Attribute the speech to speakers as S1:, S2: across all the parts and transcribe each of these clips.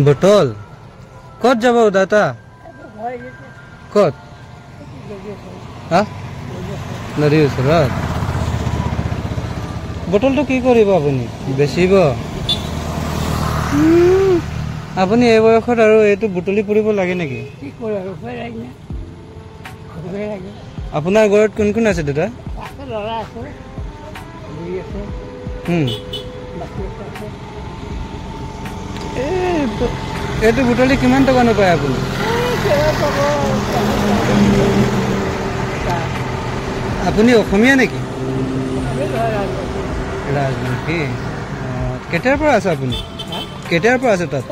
S1: bottle কত যাব দাদা কত নদীৰ ওচৰত বটলটো কি কৰিব আপুনি বেচিব আপুনি এই বয়সত আৰু এইটো বুটলি পৰিব লাগে নেকি আপোনাৰ ঘৰত কোন কোন আছে দাদা এইটো বুটলি কিমান টকা নাপায় আপুনি আপুনি অসমীয়া নেকি ৰাজনীতি কেতিয়াৰ পৰা আছে আপুনি কেতিয়াৰ পৰা আছে তাত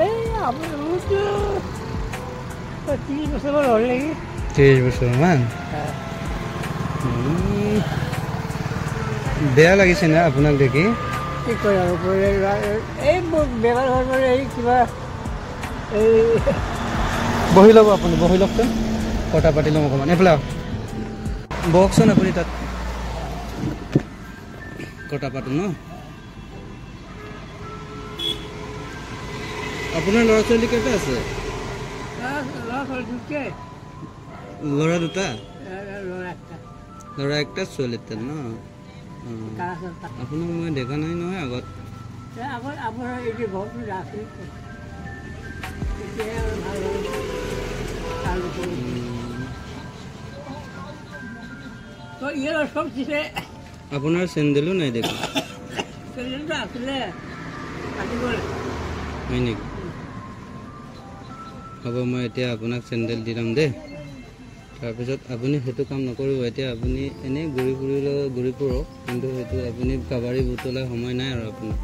S1: 30 বছৰমান বেয়া লাগিছে না আপোনাক দেখি বহি ল'ব আপুনি বহি লওকচোন কথা পাতি ল'ম অকণমান এইফালে বহকচোন আপুনি তাত কথা পাতো ন আপোনাৰ ল'ৰা ছোৱালী কেইটা আছে ল'ৰা দুটা ল'ৰা একটা ছোৱালী এটা ন আপোনাক মই দেখা নাই নহয় আগত আপোনাৰ চেণ্ডেলো নাই দেখোন হয় নেকি হ'ব মই এতিয়া আপোনাক চেণ্ডেল দি যাম দেই তাৰপিছত আপুনি সেইটো কাম নকৰিব এতিয়া আপুনি এনেই ঘূৰি ফুৰক কিন্তু সেইটো আপুনি কাবাৰী বুটলা সময় নাই আৰু আপোনাৰ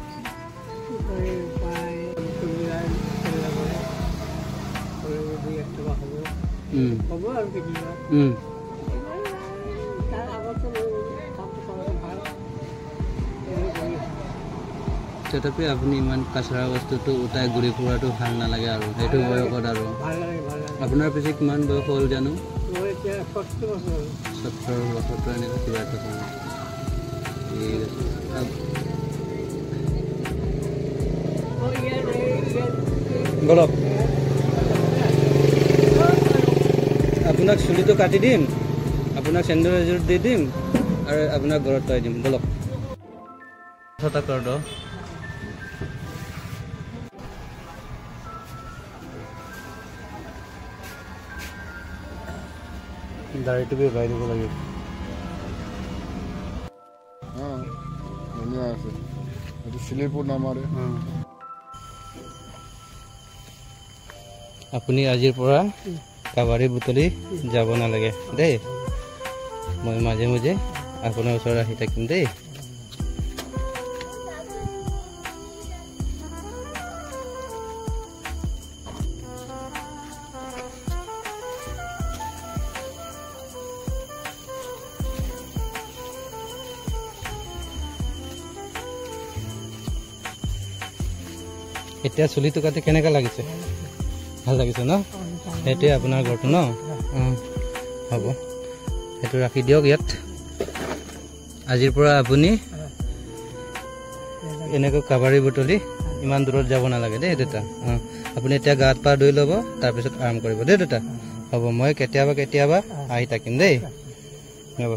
S1: তথাপি আপুনি ইমান কাচৰা বস্তুটো উঠাই ঘূৰি ফুৰাটো ভাল নালাগে আৰু সেইটো বয়সত আৰু আপোনাৰ পিছে কিমান বয়স হ'ল জানো 70 বছৰটো এনেকৈ কিবা এটা ঠিক আছে বলক আপোনাক চুলিটো কাটি দিম আপোনাক চেণ্ডেল এযোৰ দি দিম আৰু আপোনাক ঘৰত থৈ দিম বলক দাড়িটো বহাই দিব লাগে ধুনীয়া আছে এইটো স্লিপো নামাৰে আপুনি আজিৰ পৰা কাবাৰী বুটলি যাব নালাগে দেই মই মাজে মাজে আপোনাৰ ওচৰত আহি থাকিম দেই এতিয়া চুলিটো কাটি কেনেকা লাগিছে ভাল লাগিছে ন সেইটোৱে আপোনাৰ ঘৰটো ন হ'ব সেইটো ৰাখি দিয়ক ইয়াত আজিৰ পৰা আপুনি এনেকৈ কাবাৰী বুটলি ইমান দূৰত যাব নালাগে দেই দেউতা আপুনি এতিয়া গাত পা ধুই ল'ব তাৰপিছত আৰাম কৰিব দেই দেউতা হ'ব মই কেতিয়াবা আহি থাকিম দেই হ'ব